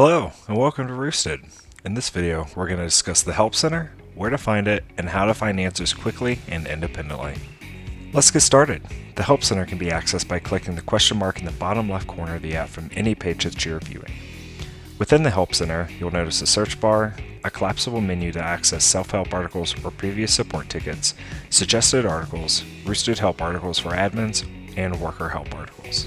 Hello, and welcome to Roosted. In this video, we're going to discuss the Help Center, where to find it, and how to find answers quickly and independently. Let's get started. The Help Center can be accessed by clicking the question mark in the bottom left corner of the app from any page that you're viewing. Within the Help Center, you'll notice a search bar, a collapsible menu to access self-help articles or previous support tickets, suggested articles, Roosted Help articles for admins, and worker help articles.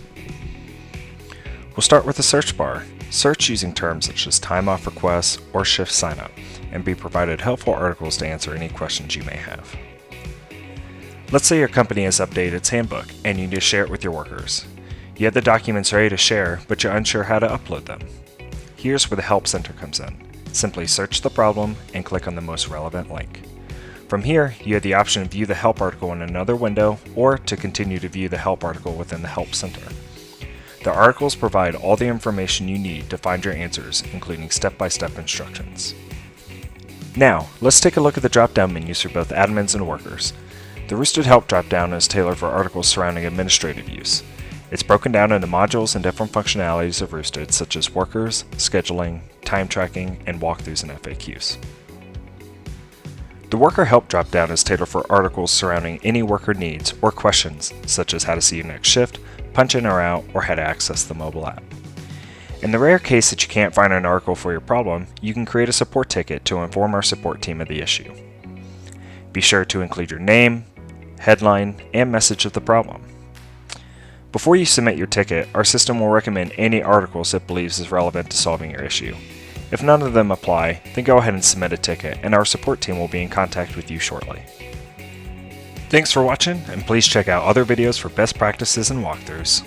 We'll start with the search bar. Search using terms such as time off requests or shift sign-up, and be provided helpful articles to answer any questions you may have. Let's say your company has updated its handbook and you need to share it with your workers. You have the documents ready to share, but you're unsure how to upload them. Here's where the Help Center comes in. Simply search the problem and click on the most relevant link. From here, you have the option to view the help article in another window or to continue to view the help article within the Help Center. The articles provide all the information you need to find your answers, including step-by-step instructions. Now, let's take a look at the drop-down menus for both admins and workers. The Roosted Help drop-down is tailored for articles surrounding administrative use. It's broken down into modules and different functionalities of Roosted, such as workers, scheduling, time tracking, and walkthroughs and FAQs. The Worker Help drop-down is tailored for articles surrounding any worker needs or questions, such as how to see your next shift, punch in or out, or how to access the mobile app. In the rare case that you can't find an article for your problem, you can create a support ticket to inform our support team of the issue. Be sure to include your name, headline, and message of the problem. Before you submit your ticket, our system will recommend any articles it believes is relevant to solving your issue. If none of them apply, then go ahead and submit a ticket, and our support team will be in contact with you shortly. Thanks for watching, and please check out other videos for best practices and walkthroughs.